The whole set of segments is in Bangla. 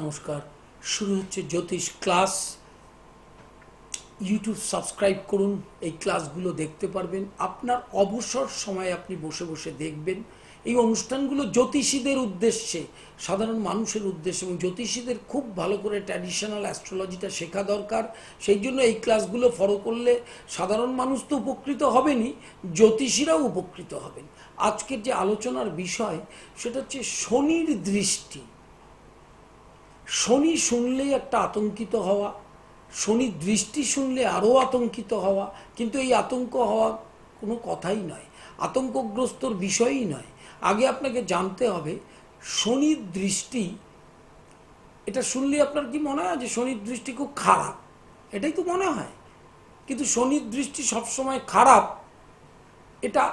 নমস্কার। শুরু হচ্ছে জ্যোতিষ ক্লাস। ইউটিউব সাবস্ক্রাইব করুন, এই ক্লাসগুলো দেখতে পারবেন। আপনার অবসর সময় আপনি বসে বসে দেখবেন। এই অনুষ্ঠানগুলো জ্যোতিষীদের উদ্দেশ্যে, সাধারণ মানুষের উদ্দেশ্যে, এবং জ্যোতিষীদের খুব ভালো করে ট্র্যাডিশনাল অ্যাস্ট্রোলজিটা শেখা দরকার। সেই জন্য এই ক্লাসগুলো ফলো করলে সাধারণ মানুষ তো উপকৃত হবেনই, জ্যোতিষীরাও উপকৃত হবেন। আজকের যে আলোচনার বিষয় সেটা হচ্ছে শনির দৃষ্টি। শনি শুনলেই একটা আতঙ্কিত হওয়া, শনি দৃষ্টি শুনলে আরও আতঙ্কিত হওয়া, কিন্তু এই আতঙ্ক হওয়া কোনো কথাই নয়, আতঙ্কগ্রস্তর বিষয়ই নয়। আগে আপনাকে জানতে হবে শনির দৃষ্টি, এটা শুনলে আপনার কি মনে হয় যে শনির দৃষ্টি খুব খারাপ? এটাই তো মনে হয়। কিন্তু শনির দৃষ্টি সবসময় খারাপ এটা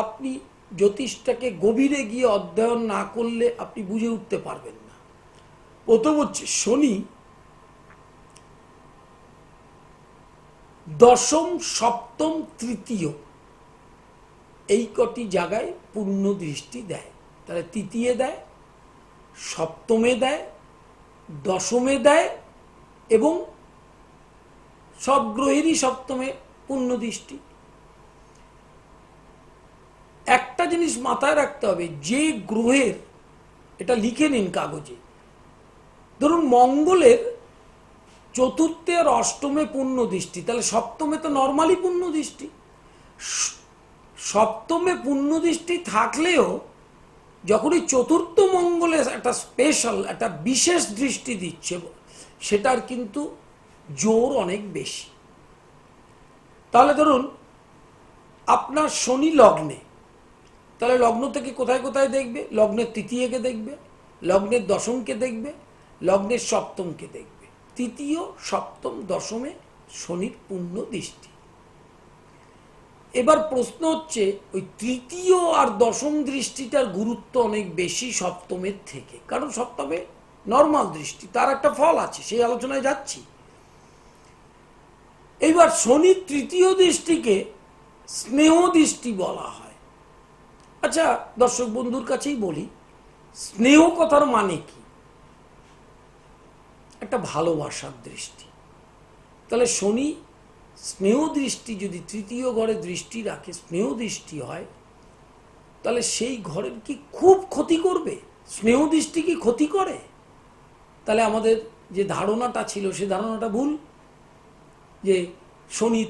আপনি জ্যোতিষটাকে গভীরে গিয়ে অধ্যয়ন না করলে আপনি বুঝে উঠতে পারবেন না। প্রথম হচ্ছে শনি দশম, সপ্তম, তৃতীয় এই কটি জায়গায় পূর্ণ দৃষ্টি দেয়। তাহলে তৃতীয় দেয়, সপ্তমে দেয়, দশমে দেয়, এবং সব গ্রহেরই সপ্তমে পূর্ণ দৃষ্টি। একটা জিনিস মাথায় রাখতে হবে, যে গ্রহের, এটা লিখে নিন কাগজে, ধরুন মঙ্গলের চতুর্থে আর অষ্টমে পূর্ণ দৃষ্টি, তাহলে সপ্তমে তো নর্মালি পূর্ণ দৃষ্টি। সপ্তমে পূর্ণ দৃষ্টি থাকলেও যখনই চতুর্থ মঙ্গলে একটা স্পেশাল, একটা বিশেষ দৃষ্টি দিচ্ছে, সেটার কিন্তু জোর অনেক বেশি। তাহলে ধরুন আপনার শনি লগ্নে, তাহলে লগ্ন থেকে কোথায় কোথায় দেখবে? লগ্নের তৃতীয়কে দেখবে, লগ্নের দশমকে দেখবে, লগ্নের সপ্তমকে দেখবে। তৃতীয়, সপ্তম, দশমে শনির পূর্ণ দৃষ্টি। এবার প্রশ্ন হচ্ছে, ওই তৃতীয় আর দশম দৃষ্টিটার গুরুত্ব অনেক বেশি সপ্তমের থেকে, কারণ সপ্তমে নর্মাল দৃষ্টি, তার একটা ফল আছে, সেই আলোচনায় যাচ্ছি। এইবার শনির তৃতীয় দৃষ্টিকে স্নেহ দৃষ্টি বলা হয়। আচ্ছা, দর্শক বন্ধুর কাছেই বলি, স্নেহ কথার মানে কি? একটা ভালোবাসার দৃষ্টি। তাহলে শনি স্নেহ দৃষ্টি যদি তৃতীয় ঘরে দৃষ্টি রাখে, স্নেহ দৃষ্টি হয়, তাহলে সেই ঘরের কি খুব ক্ষতি করবে? স্নেহ দৃষ্টি কি ক্ষতি করে? তাহলে আমাদের যে ধারণাটা ছিল সে ধারণাটা ভুল, যে শনি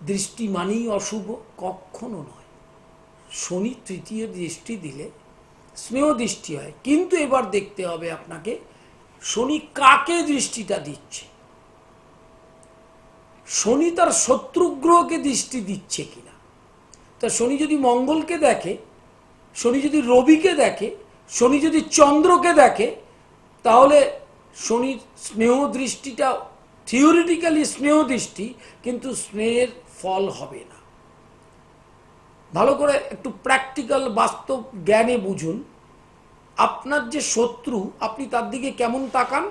দৃষ্টি মানেই অশুভ। কখনো নয়। শনি তৃতীয় দৃষ্টি দিলে স্নেহ দৃষ্টি হয়, কিন্তু এবার দেখতে হবে আপনাকে শনি কাকে দৃষ্টিটা দিচ্ছে। শনি তার শত্রু গ্রহকে দৃষ্টি দিচ্ছে কিনা। তা শনি যদি মঙ্গলকে দেখে, শনি যদি রবিকে দেখে, শনি যদি চন্দ্রকে দেখে, তাহলে শনির স্নেহ দৃষ্টিটা থিওরিটিক্যালি স্নেহ দৃষ্টি, কিন্তু স্নেহের ফল হবে না। ভালো করে একটু প্র্যাকটিক্যাল বাস্তব জ্ঞানে বুঝুন। আপনার যে শত্রু, আপনি তার দিকে কেমন তাকান?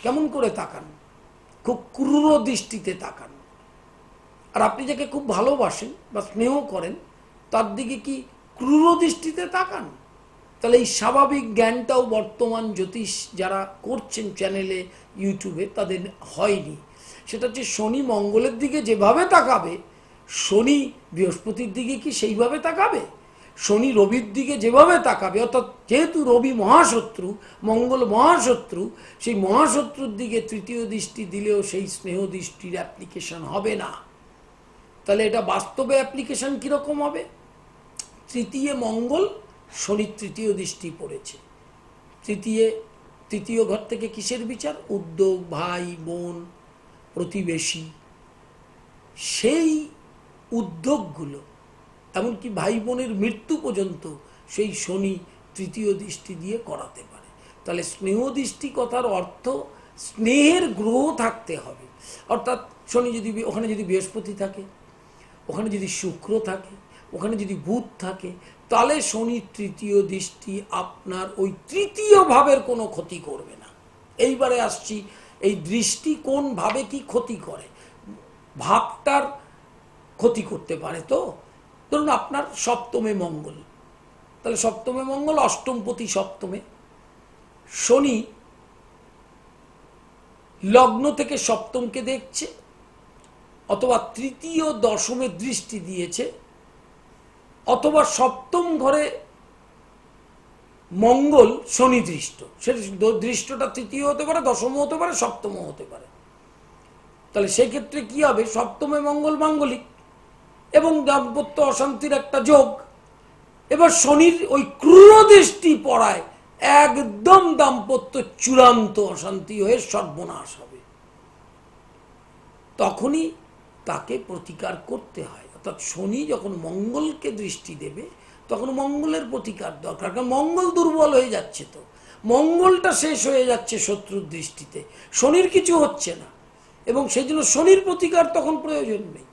কেমন করে তাকান? খুব ক্রূর দৃষ্টিতে তাকান। আর আপনি যাকে খুব ভালোবাসেন বা স্নেহ করেন, তার দিকে কি ক্রূর দৃষ্টিতে তাকান? তাহলে এই স্বাভাবিক জ্ঞানটাও বর্তমান জ্যোতিষ যারা করছেন চ্যানেলে, ইউটিউবে, তাদের হয়নি। সেটা হচ্ছে শনি মঙ্গলের দিকে যেভাবে তাকাবে, শনি বৃহস্পতির দিকে কি সেইভাবে তাকাবে? শনি রবির দিকে যেভাবে তাকাবে, অর্থাৎ যেহেতু রবি মহাশত্রু, মঙ্গল মহাশত্রু, সেই মহাশত্রুর দিকে তৃতীয় দৃষ্টি দিলেও সেই স্নেহ দৃষ্টির অ্যাপ্লিকেশন হবে না। তাহলে এটা বাস্তবে অ্যাপ্লিকেশন কীরকম হবে? তৃতীয় মঙ্গল, শনির তৃতীয় দৃষ্টি পড়েছে। তৃতীয় ঘর থেকে কিসের বিচার? উদ্যোগ, ভাই বোন, প্রতিবেশী, সেই উদ্যোগগুলো, এমনকি ভাই বোনের মৃত্যু পর্যন্ত সেই শনি তৃতীয় দৃষ্টি দিয়ে করাতে পারে। তাহলে স্নেহ দৃষ্টি কথার অর্থ স্নেহের গ্রহ থাকতে হবে। অর্থাৎ শনি যদি, ওখানে যদি বৃহস্পতি থাকে, ওখানে যদি শুক্র থাকে, ওখানে যদি বুধ থাকে, তাহলে শনির তৃতীয় দৃষ্টি আপনার ওই তৃতীয় ভাবের কোনো ক্ষতি করবে না। এইবারে আসছি, এই দৃষ্টি কোন ভাবে কি ক্ষতি করে। ভাবটার ক্ষতি করতে পারে। তো ধরুন আপনার সপ্তমে মঙ্গল, তাহলে সপ্তমে মঙ্গল, অষ্টমপতি সপ্তমে, শনি লগ্ন থেকে সপ্তমকে দেখছে, অথবা তৃতীয় দশমে দৃষ্টি দিয়েছে, অথবা সপ্তম ঘরে মঙ্গল শনি দৃষ্ট, সেটা দৃষ্টটা তৃতীয় হতে পারে, দশমও হতে পারে, সপ্তমও হতে পারে। তাহলে সেই ক্ষেত্রে কি হবে? সপ্তমে মঙ্গল মাঙ্গলিক এবং দাম্পত্য অশান্তির একটা যোগ। এবার শনির ওই ক্রূর দৃষ্টি পড়ায় একদম দাম্পত্য চূড়ান্ত অশান্তি হয়ে সর্বনাশ হবে। তখনই তাকে প্রতিকার করতে হয়। অর্থাৎ শনি যখন মঙ্গলকে দৃষ্টি দেবে তখন মঙ্গলের প্রতিকার দরকার, কারণ মঙ্গল দুর্বল হয়ে যাচ্ছে, তো মঙ্গলটা শেষ হয়ে যাচ্ছে শত্রুর দৃষ্টিতে, শনির কিছু হচ্ছে না, এবং সেই জন্য শনির প্রতিকার তখন প্রয়োজন নেই।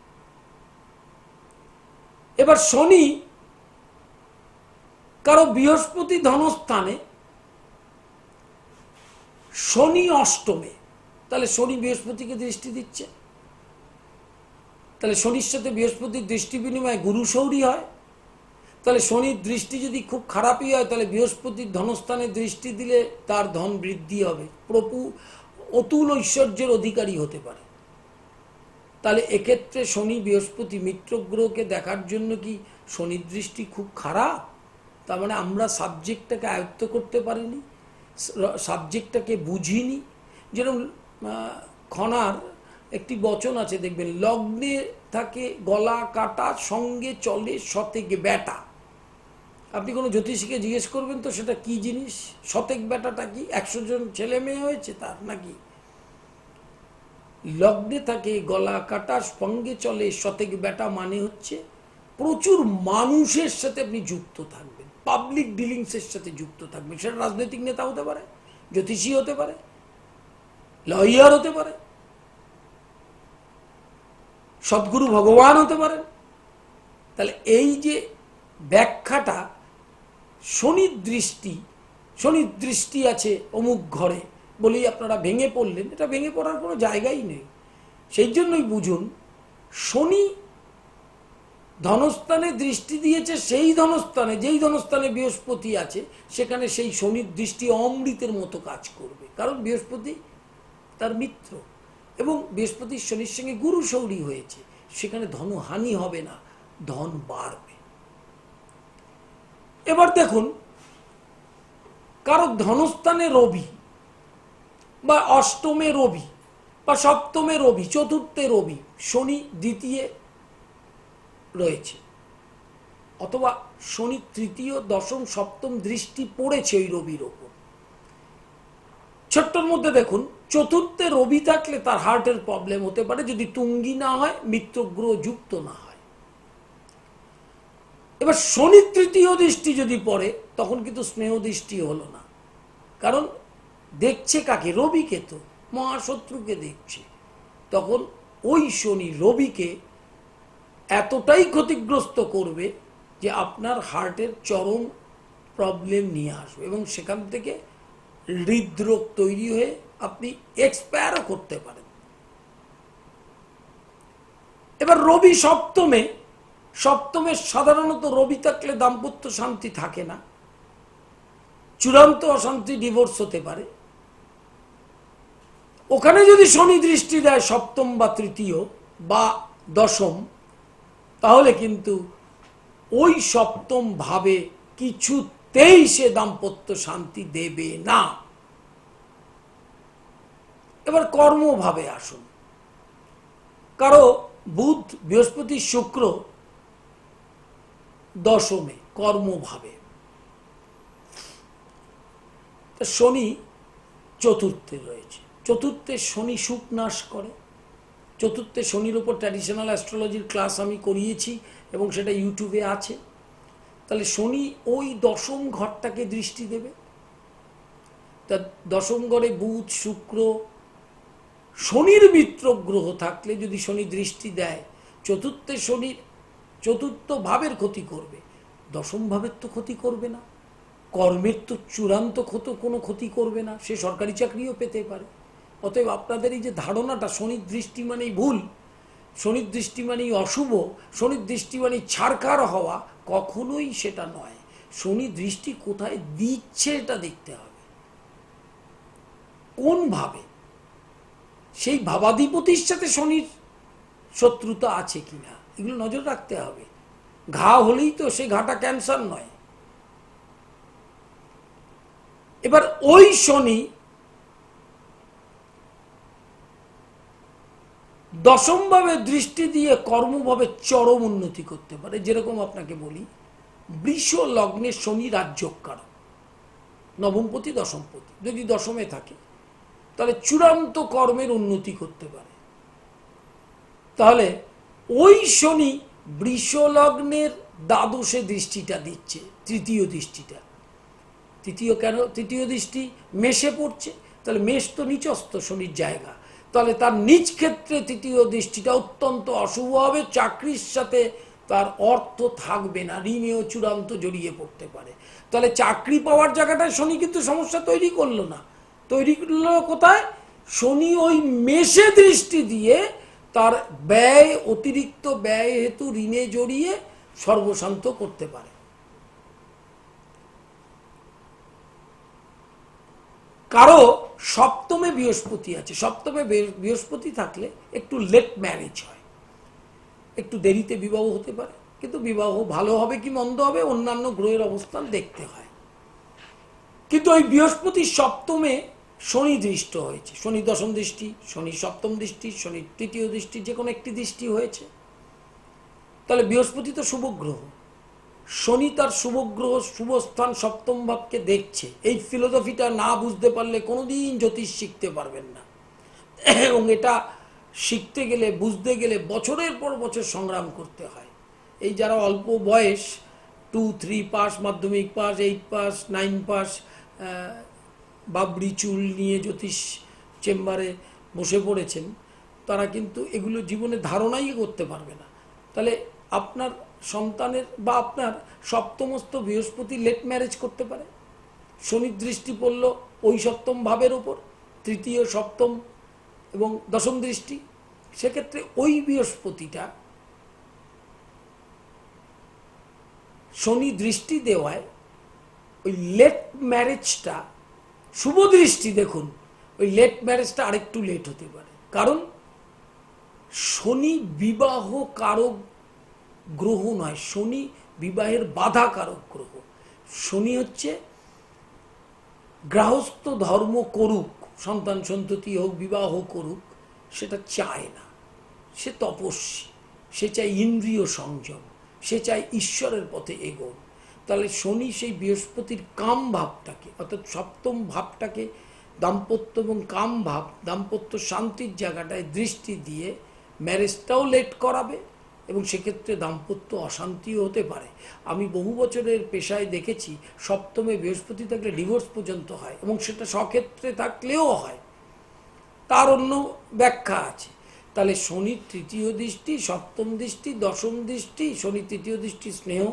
এবার শনি কারো বৃহস্পতি ধনস্থানে, শনি অষ্টমে, তাহলে শনি বৃহস্পতিকে দৃষ্টি দিচ্ছে, তাহলে শনির সাথে বৃহস্পতির দৃষ্টি বিনিময়ে গুরু শৌরী হয়। তাহলে শনির দৃষ্টি যদি খুব খারাপই হয়, তাহলে বৃহস্পতির ধনস্থানে দৃষ্টি দিলে তার ধন বৃদ্ধি হবে, অতুল ঐশ্বর্যের অধিকারী হতে পারে। তাহলে এক্ষেত্রে শনি বৃহস্পতি মিত্র গ্রহকে দেখার জন্য কি শনির দৃষ্টি খুব খারাপ? তার মানে আমরা সাবজেক্টটাকে আয়ত্ত করতে পারিনি, সাবজেক্টটাকে বুঝিনি। যেরকম খনার একটি বচন আছে, দেখবেন, লগ্নে থাকে গলা কাটা, সঙ্গে চলে শতেক বেটা। আপনি কোনো জ্যোতিষীকে জিজ্ঞেস করবেন তো সেটা কি জিনিস, শতেক বেটাটা কি? 100 জন ছেলে মেয়ে হয়েছে তার নাকি? লগ্নে থাকে গলা কাটা, সঙ্গে চলে শতেক বেটা, মানে হচ্ছে প্রচুর মানুষের সাথে আপনি যুক্ত থাকবেন, পাবলিক ডিলিংসের সাথে যুক্ত থাকবেন। সেটা রাজনৈতিক নেতা হতে পারে, জ্যোতিষী হতে পারে, লয়ার হতে পারে, সদ্গুরু ভগবান হতে পারেন। তাহলে এই যে ব্যাখ্যাটা, শনির দৃষ্টি আছে অমুক ঘরে বলেই আপনারা ভেঙে পড়লেন, এটা ভেঙে পড়ার কোনো জায়গাই নেই। সেই জন্যই বুঝুন, শনি ধনস্থানে দৃষ্টি দিয়েছে, সেই ধনস্থানে, যেই ধনস্থানে বৃহস্পতি আছে সেখানে সেই শনির দৃষ্টি অমৃতের মতো কাজ করবে, কারণ বৃহস্পতি তার মিত্র এবং বৃহস্পতি শনির সঙ্গে গুরু শৌরী হয়েছে, সেখানে ধনহানি হবে না, ধন বাড়বে। এবার দেখুন, কারো ধনস্থানে রবি বা অষ্টমে রবি বা সপ্তমে রবি, চতুর্থে রবি, শনি দ্বিতীয় রয়েছে, অথবা শনি তৃতীয় দশম সপ্তম দৃষ্টি পড়েছে ওই রবির ওপর। ছোট্টর মধ্যে দেখুন, চতুর্থে রবি থাকলে তার হার্টের প্রবলেম হতে পারে, যদি তুঙ্গি না হয়, মিত্র গ্রহ যুক্ত না হয়। এবার শনি তৃতীয় দৃষ্টি যদি পড়ে তখন কিন্তু স্নেহ দৃষ্টি হলো না, কারণ দেখছে কাকে? রবিকে, তো মহাশত্রুকে দেখছে। তখন ওই শনি রবিকে এতটাই ক্ষতিগ্রস্ত করবে যে আপনার হার্টের চরম প্রবলেম নিয়ে আসবে, এবং সেখান থেকে হৃদরোগ তৈরি হয়ে আপনি এক্সপায়ারও করতে পারেন। এবার রবি সপ্তমে সাধারণত রবি থাকলে দাম্পত্য শান্তি থাকে না, চূড়ান্ত অশান্তি, ডিভোর্স হতে পারে। ওখানে যদি শনি দৃষ্টি দেয় সপ্তম বা তৃতীয় বা দশম, তাহলে কিন্তু ওই সপ্তম ভাবে কিছুতেই সে দাম্পত্য শান্তি দেবে না। এবার কর্মভাবে আসুন, কারো বুধ, বৃহস্পতি, শুক্র দশমে কর্মভাবে, শনি চতুর্থে রয়েছে। চতুর্থে শনি সুখ নাশ করে। চতুর্থে শনির উপর ট্র্যাডিশনাল অ্যাস্ট্রোলজির ক্লাস আমি করিয়েছি এবং সেটা ইউটিউবে আছে। তাহলে শনি ওই দশম ঘরটাকে দৃষ্টি দেবে। তা দশম ঘরে বুধ, শুক্র, শনির মিত্র গ্রহ থাকলে যদি শনি দৃষ্টি দেয়, চতুর্থে শনির চতুর্থ ভাবের ক্ষতি করবে, দশম ভাবের তো ক্ষতি করবে না, কর্মের তো চূড়ান্ত কোনো ক্ষতি করবে না, সে সরকারি চাকরিও পেতে পারে। অতএব আপনাদের এই যে ধারণাটা শনির দৃষ্টি মানেই ভুল, শনির দৃষ্টি মানেই অশুভ, শনির দৃষ্টি মানেই ছাড়খাড় হওয়া, কখনোই সেটা নয়। শনি দৃষ্টি কোথায় দিচ্ছে এটা দেখতে হবে, কোন ভাবে। সেই ভাবাধিপতির সাথে শনির শত্রুতা আছে কিনা এগুলো নজর রাখতে হবে। ঘা হলেই তো সেই ঘাটা ক্যান্সার নয়। এবার ওই শনি দশমভাবে দৃষ্টি দিয়ে কর্মভাবে চরম উন্নতি করতে পারে। যেরকম আপনাকে বলি, বৃষ লগ্নে শনি রাজ্যকারক, নবমপতি দশমপতি, যদি দশমে থাকে তাহলে চূড়ান্ত কর্মের উন্নতি করতে পারে। তাহলে ওই শনি বৃষ লগ্নের দ্বাদশে দৃষ্টিটা দিচ্ছে, তৃতীয় দৃষ্টিটা। তৃতীয় কেন? তৃতীয় দৃষ্টি মেষে পড়ছে, তাহলে মেষ তো নিচস্থ শনির জায়গা, তাহলে তার নিজ ক্ষেত্রে তৃতীয় দৃষ্টিটা অত্যন্ত অশুভ হবে। চাকরির সাথে তার অর্থ থাকবে না, ঋণেও চূড়ান্ত জড়িয়ে পড়তে পারে। তাহলে চাকরি পাওয়ার জায়গাটায় শনি কিন্তু সমস্যা তৈরি করলো না, তৈরি করলো কোথায়? শনি ওই মেষে দৃষ্টি দিয়ে তার ব্যয়, অতিরিক্ত ব্যয় হেতু ঋণে জড়িয়ে সর্বশান্ত করতে পারে। কারো সপ্তমে বৃহস্পতি আছে, সপ্তমে বৃহস্পতি থাকলে একটু লেট ম্যারেজ হয়, একটু দেরিতে বিবাহ হতে পারে, কিন্তু বিবাহ ভালো হবে কি মন্দ হবে অন্যান্য গ্রহের অবস্থান দেখতে হয়। কিন্তু ওই বৃহস্পতি সপ্তমে শনি দৃষ্ট হয়েছে, শনি দশম দৃষ্টি, শনি সপ্তম দৃষ্টি, শনি তৃতীয় দৃষ্টি, যে কোনো একটি দৃষ্টি হয়েছে, তাহলে বৃহস্পতি তো শুভ গ্রহ, শনি তার শুভ গ্রহ শুভ স্থান সপ্তম ভাবকে দেখছে। এই ফিলোসফিটা না বুঝতে পারলে কোনোদিন জ্যোতিষ শিখতে পারবেন না, এবং এটা শিখতে গেলে, বুঝতে গেলে বছরের পর বছর সংগ্রাম করতে হয়। এই যারা অল্প বয়স, 2, 3 পাস, মাধ্যমিক পাস, 8 পাস, 9 পাস, বাবরি চুল নিয়ে জ্যোতিষ চেম্বারে বসে পড়েছেন, তারা কিন্তু এগুলো জীবনে ধারণাই করতে পারবে না। তাহলে আপনার সন্তানের বা আপনার সপ্তমস্থ বৃহস্পতি লেট ম্যারেজ করতে পারে। শনির দৃষ্টি পড়ল ওই সপ্তম ভাবের ওপর, তৃতীয়, সপ্তম এবং দশম দৃষ্টি, সেক্ষেত্রে ওই বৃহস্পতিটা শনি দৃষ্টি দেওয়ায় ওই লেট ম্যারেজটা, শুভ দৃষ্টি দেখুন, ওই লেট ম্যারেজটা আরেকটু লেট হতে পারে। কারণ শনি বিবাহ কারক গ্রহ নয়, শনি বিবাহের বাধা কারক গ্রহ। শনি হচ্ছে গৃহস্থ ধর্ম করুক, সন্তান সন্ততি হোক, বিবাহ করুক, সেটা চায় না। সে তপস্বী, সে চায় ইন্দ্রিয় সংযম, সে চায় ঈশ্বরের পথে এগোন। তাহলে শনি সেই বৃহস্পতির কাম ভাবটাকে, অর্থাৎ সপ্তম ভাবটাকে, দাম্পত্য এবং কাম ভাব, দাম্পত্য শান্তির জায়গাটায় দৃষ্টি দিয়ে ম্যারেজটাও লেট করাবে, এবং সেক্ষেত্রে দাম্পত্য অশান্তিও হতে পারে। আমি বহু বছরের পেশায় দেখেছি সপ্তমে বৃহস্পতি থাকলে ডিভোর্স পর্যন্ত হয়, এবং সেটা স্বক্ষেত্রে থাকলেও হয়, তার অন্য ব্যাখ্যা আছে। তাহলে শনির তৃতীয় দৃষ্টি, সপ্তম দৃষ্টি, দশম দৃষ্টি, শনির তৃতীয় দৃষ্টি স্নেহ,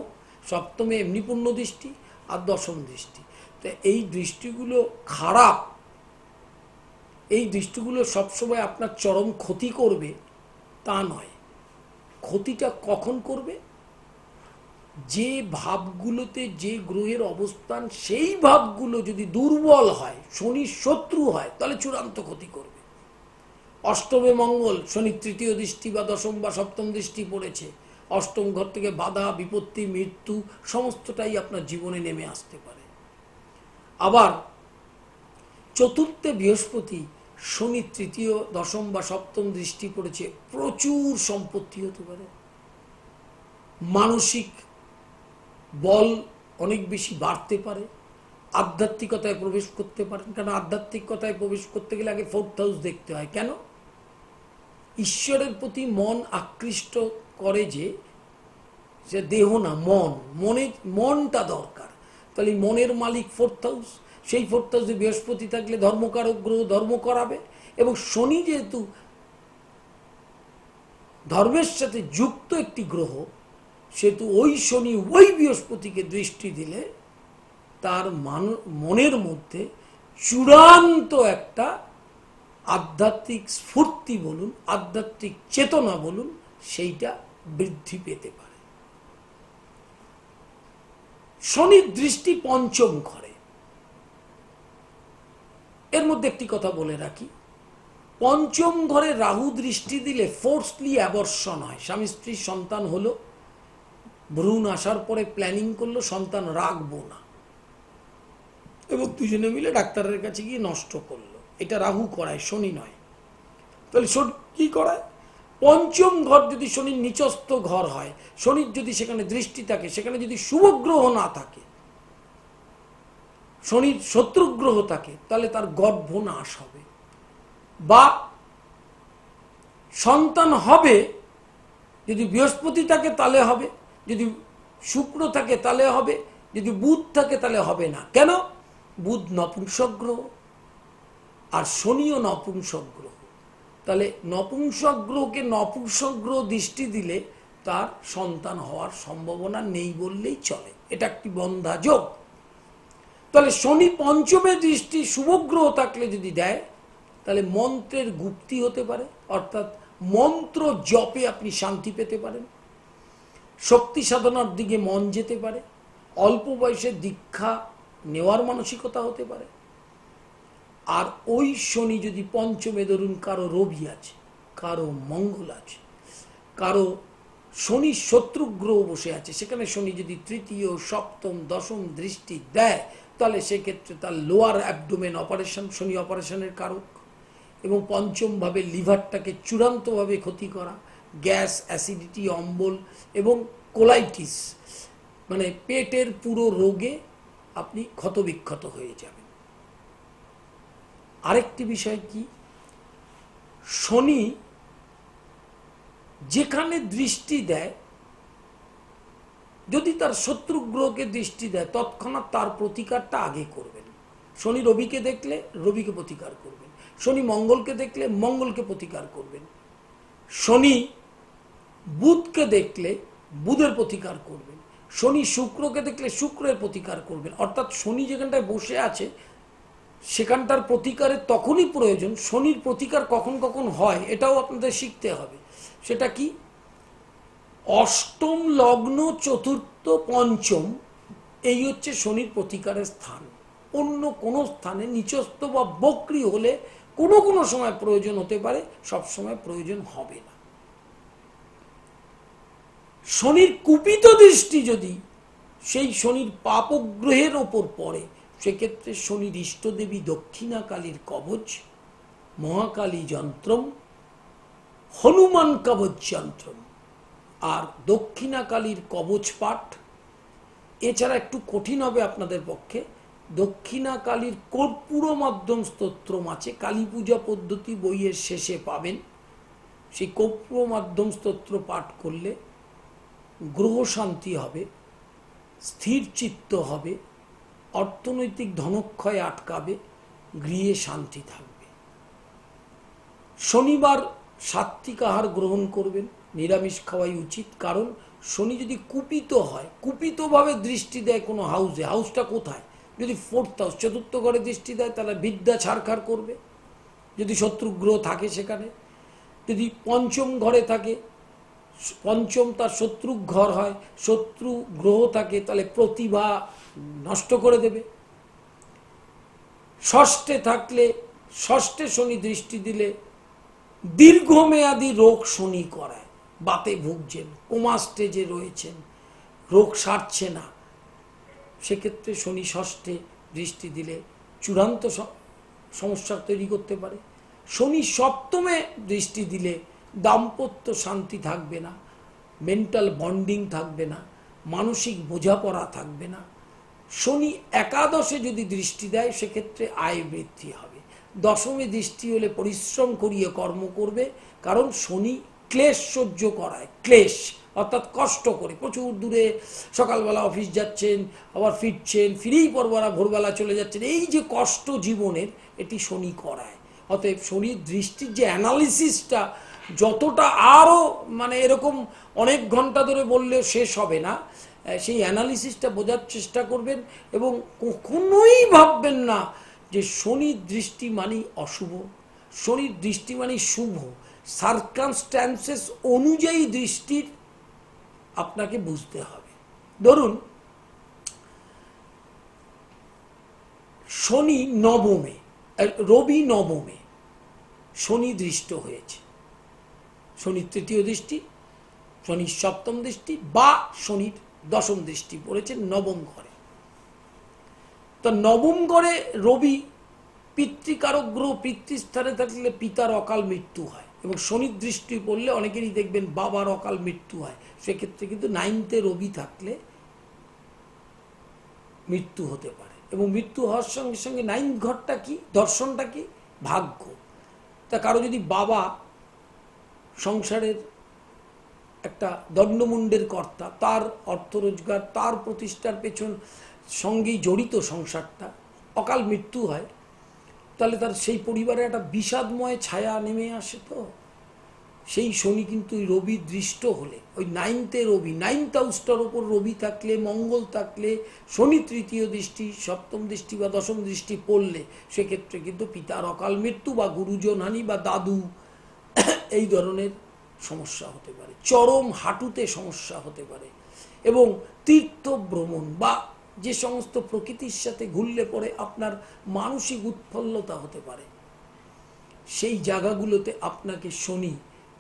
সপ্তমে এমনি পূর্ণ দৃষ্টি, আর দশম দৃষ্টি। তো এই দৃষ্টিগুলো খারাপ, এই দৃষ্টিগুলো সবসময় আপনার চরম ক্ষতি করবে তা নয়। ক্ষতিটা কখন করবে? যে ভাবগুলোতে যে গ্রহের অবস্থান, সেই ভাবগুলো যদি দুর্বল হয়, শনির শত্রু হয়, তাহলে চূড়ান্ত ক্ষতি করবে। অষ্টমে মঙ্গল, শনির তৃতীয় দৃষ্টি বা দশম বা সপ্তম দৃষ্টি পড়েছে, অষ্টম ঘর থেকে বাধা, বিপত্তি, মৃত্যু সমস্তটাই আপনার জীবনে নেমে আসতে পারে। আবার চতুর্থে বৃহস্পতি, শনি তৃতীয়, দশম বা সপ্তম দৃষ্টি পড়েছে, প্রচুর সম্পত্তি হতে পারে, মানসিক বল অনেক বেশি বাড়তে পারে, আধ্যাত্মিকতায় প্রবেশ করতে পারেন। কারণ আধ্যাত্মিকতায় প্রবেশ করতে গেলে আগে 4th হাউস দেখতে হয়। কেন? ঈশ্বরের প্রতি মন আকৃষ্ট করে, যে দেহ না, মনটা দরকার। তাহলে মনের মালিক 4th হাউস, সেই 4th হাউসে বৃহস্পতি থাকলে ধর্মকারক গ্রহ, ধর্ম করাবে। এবং শনি যেহেতু ধর্মের সাথে যুক্ত একটি গ্রহ, সেহেতু ওই শনি ওই বৃহস্পতিকে দৃষ্টি দিলে তার মনের মধ্যে চূড়ান্ত একটা আধ্যাত্মিক স্ফূর্তি বলুন, আধ্যাত্মিক চেতনা বলুন, সেইটা বৃদ্ধি পেতে পারে। শনির দৃষ্টি পঞ্চম ঘরে। এর মধ্যে একটি কথা বলে রাখি, পঞ্চম ঘরে রাহু দৃষ্টি দিলে ফোর্সলি অ্যাবর্শন হয়। স্বামী স্ত্রীর সন্তান হলো, ভ্রূণ আসার পরে প্ল্যানিং করলো সন্তান রাখবো না, এবং দুজনে মিলে ডাক্তারের কাছে গিয়ে নষ্ট করলো। এটা রাহু করায়, শনি নয়। তাহলে শনি কি করায়? পঞ্চম ঘর যদি শনির নিচস্থ ঘর হয়, শনির যদি সেখানে দৃষ্টি থাকে, সেখানে যদি শুভ গ্রহ না থাকে, শনির শত্রু গ্রহ থাকে, তাহলে তার গর্ভনাশ হবে, বা সন্তান হবে। যদি বৃহস্পতি থাকে তাহলে হবে, যদি শুক্র থাকে তাহলে হবে, যদি বুধ থাকে তাহলে হবে না। কেন? বুধ নপুংসক গ্রহ, আর শনিও নপুংসক গ্রহ। তাহলে নপুংসক গ্রহকে নপুংসক গ্রহ দৃষ্টি দিলে তার সন্তান হওয়ার সম্ভাবনা নেই বললেই চলে। এটা একটি বন্ধা যোগ। তাহলে শনি পঞ্চমে দৃষ্টি শুভ গ্রহ থাকলে যদি দেয়, তাহলে মন্ত্রের গুপ্তি হতে পারে, অর্থাৎ মন্ত্র জপে আপনি শান্তি পেতে পারেন, শক্তি সাধনার দিকে মন যেতে পারে, অল্প বয়সে দীক্ষা নেওয়ার মানসিকতা হতে পারে। আর ওই শনি যদি পঞ্চমে, ধরুন কারো রবি আছে, কারো মঙ্গল আছে, কারো শনি শত্রু গ্রহ বসে আছে, সেখানে শনি যদি তৃতীয়, সপ্তম, দশম দৃষ্টি দেয়, তাহলে সেক্ষেত্রে তার লোয়ার অ্যাবডোমেন অপারেশন, শনি অপারেশনের কারক, এবং পঞ্চমভাবে লিভারটাকে চূড়ান্তভাবে ক্ষতি করা, গ্যাস, অ্যাসিডিটি, অম্বল এবং কোলাইটিস, মানে পেটের পুরো রোগে আপনি ক্ষতবিক্ষত হয়ে যাবেন। আরেকটি বিষয় কি, শনি যেখানে দৃষ্টি দেয়, যদি তার শত্রু গ্রহকে দৃষ্টি দেয়, তৎক্ষণাৎ তার প্রতিকারটা আগে করবেন। শনি রবিকে দেখলে রবিকে প্রতিকার করবেন, শনি মঙ্গলকে দেখলে মঙ্গলকে প্রতিকার করবেন, শনি বুধকে দেখলে বুধের প্রতিকার করবেন, শনি শুক্রকে দেখলে শুক্রের প্রতিকার করবেন। অর্থাৎ শনি যেখানটায় বসে আছে সেখানটার প্রতিকারের তখনই প্রয়োজন। শনির প্রতিকার কখন কখন হয় এটাও আপনাদের শিখতে হবে। সেটা কি? অষ্টম, লগ্ন, চতুর্থ, পঞ্চম, এই হচ্ছে শনির প্রতিকারের স্থান। অন্য কোনো স্থানে নিচস্থ বা বক্রি হলে কোনো কোনো সময় প্রয়োজন হতে পারে, সব সময় প্রয়োজন হবে না। শনির কুপিত দৃষ্টি যদি সেই শনির পাপগ্রহের ওপর পড়ে, সেক্ষেত্রে শনির ইষ্টদেবী দক্ষিণা কালীর কবচ, মহাকালী যন্ত্রম, হনুমান কবচ যন্ত্রম আর দক্ষিণা কালীর কবচ পাঠ। এছাড়া একটু কঠিন হবে আপনাদের পক্ষে, দক্ষিণা কালীর কর্পূর মাধ্যম স্তোত্রম আছে, কালী পূজা পদ্ধতি বইয়ের শেষে পাবেন। সেই কর্পূর মাধ্যম স্তোত্র পাঠ করলে গ্রহ শান্তি হবে, স্থির চিত্ত হবে, অর্থনৈতিক ধনক্ষয় আটকাবে, গৃহে শান্তি থাকবে। শনিবার সাত্ত্বিক আহার গ্রহণ করবেন, নিরামিষ খাওয়াই উচিত। কারণ শনি যদি কুপিত হয়, কুপিতভাবে দৃষ্টি দেয় কোনো হাউসে, হাউসটা কোথায়? যদি ফোর্থ হাউস, চতুর্থ ঘরে দৃষ্টি দেয়, তাহলে বিদ্যা ছাড়খাড় করবে যদি শত্রু গ্রহ থাকে সেখানে। যদি পঞ্চম ঘরে থাকে, পঞ্চম তার শত্রু ঘর হয়, শত্রু গ্রহ থাকে, তাহলে প্রতিভা নষ্ট করে দেবে। ষষ্ঠে থাকলে, ষষ্ঠে শনি দৃষ্টি দিলে দীর্ঘমেয়াদী রোগ শনি করায়। বাতে ভুগছেন, কোমা স্টেজে রয়েছেন, রোগ সারছে না, সেক্ষেত্রে শনি ষষ্ঠে দৃষ্টি দিলে চূড়ান্ত সমস্যা তৈরি করতে পারে। শনি সপ্তমে দৃষ্টি দিলে দাম্পত্য শান্তি থাকবে না, মেন্টাল বন্ডিং থাকবে না, মানসিক বোঝাপড়া থাকবে না। শনি একাদশে যদি দৃষ্টি দেয়, সেক্ষেত্রে আয় বৃদ্ধি হবে। দশমে দৃষ্টি হলে পরিশ্রম করিয়ে কর্ম করবে, কারণ শনি ক্লেশ সহ্য করায়, ক্লেশ অর্থাৎ কষ্ট করে, প্রচুর দূরে সকালবেলা অফিস যাচ্ছেন, আবার ফিরছেন, ফিরেই পরবেলা ভোরবেলা চলে যাচ্ছেন, এই যে কষ্ট জীবনের, এটি শনি করায়। অতএব শনির দৃষ্টির যে অ্যানালিসিসটা যতটা আরও মানে এরকম অনেক ঘন্টা ধরে বললেও শেষ হবে না, সেই অ্যানালিসিসটা বোঝার চেষ্টা করবেন। এবং কখনোই ভাববেন না যে শনির দৃষ্টি মানেই অশুভ, শনির দৃষ্টি মানেই শুভ। সার্কামস্ট্যান্সেস অনুযায়ী দৃষ্টির আপনাকে বুঝতে হবে। ধরুন শনি নবমে, রবি নবমে, শনি দৃষ্ট হয়েছে, শনির তৃতীয় দৃষ্টি, শনির সপ্তম দৃষ্টি বা শনির দশম দৃষ্টি পড়েছে নবম ঘরে। তো নবম ঘরে রবি পিতৃকারক গ্রহ, পিতৃস্থানে থাকলে পিতার অকাল মৃত্যু হয়, এবং শনির দৃষ্টি পড়লে অনেকেরই দেখবেন বাবার অকাল মৃত্যু হয়। সেক্ষেত্রে কিন্তু 9th রবি থাকলে মৃত্যু হতে পারে, এবং মৃত্যু হওয়ার সঙ্গে সঙ্গে 9th ঘরটা কি, দর্শনটা কি, ভাগ্য। তা কারো যদি বাবা সংসারের একটা দণ্ডমুণ্ডের কর্তা, তার অর্থ রোজগার, তার প্রতিষ্ঠার পেছন সঙ্গেই জড়িত সংসারটা, অকাল মৃত্যু হয়, তাহলে তার সেই পরিবারে একটা বিষাদময় ছায়া নেমে আসে। তো সেই শনি কিন্তু ওই রবি দৃষ্ট হলে, ওই 9th রবি, 9th হাউসটার ওপর রবি থাকলে, মঙ্গল থাকলে, শনি তৃতীয় দৃষ্টি, সপ্তম দৃষ্টি বা দশম দৃষ্টি পড়লে সেক্ষেত্রে কিন্তু পিতার অকাল মৃত্যু বা গুরুজনহানি বা দাদু এই ধরনের সমস্যা হতে পারে, চরম হাঁটুতে সমস্যা হতে পারে, এবং তীর্থ ভ্রমণ বা যে সমস্ত প্রকৃতির সাথে ঘুরলে পরে আপনার মানসিক উৎফুল্লতা হতে পারে, সেই জায়গাগুলোতে আপনাকে শনি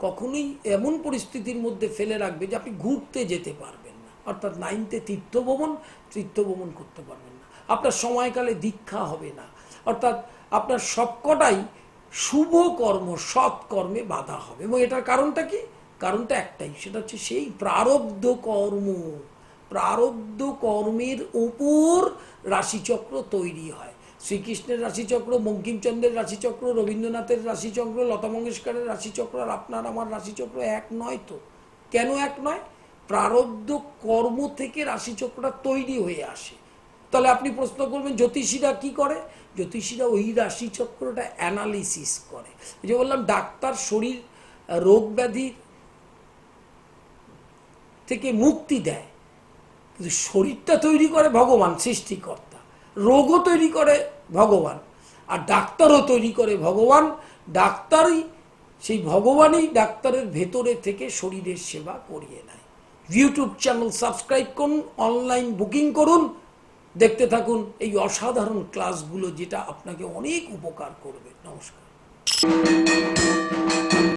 কখনোই এমন পরিস্থিতির মধ্যে ফেলে রাখবে যে আপনি ঘুরতে যেতে পারবেন না। অর্থাৎ 9th তীর্থভ্রমণ করতে পারবেন না, আপনার সময়কালে দীক্ষা হবে না, অর্থাৎ আপনার সবকটাই শুভ কর্ম, সৎ কর্মে বাধা হবে। এবং এটার কারণটা কি? কারণটা একটাই, সেটা হচ্ছে সেই প্রারব্ধ কর্ম। প্রারব্ধ কর্মের উপর রাশিচক্র তৈরি হয়। শ্রীকৃষ্ণের রাশিচক্র, বঙ্কিমচন্দ্রের রাশিচক্র, রবীন্দ্রনাথের রাশিচক্র, লতা মঙ্গেশকরের রাশিচক্র আর আপনার আমার রাশিচক্র এক নয়। তো কেন এক নয়? প্রারব্ধ কর্ম থেকে রাশিচক্রটা তৈরি হয়ে আসে। তাহলে আপনি প্রশ্ন করবেন জ্যোতিষীরা কি করে? জ্যোতিষীরা ওই রাশিচক্রটা অ্যানালিসিস করে। যে বললাম, ডাক্তার শরীর রোগ ব্যাধি থেকে মুক্তি দেয়, কিন্তু শরীরটা তৈরি করে ভগবান সৃষ্টিকর্তা, রোগও তৈরি করে ভগবান, আর ডাক্তারও তৈরি করে ভগবান। ডাক্তারই, সেই ভগবানই ডাক্তারের ভেতরে থেকে শরীরের সেবা করিয়ে নেয়। ইউটিউব চ্যানেল সাবস্ক্রাইব করুন, অনলাইন বুকিং করুন, দেখতে থাকুন এই অসাধারণ ক্লাসগুলো, যেটা আপনাকে অনেক উপকার করবে। নমস্কার।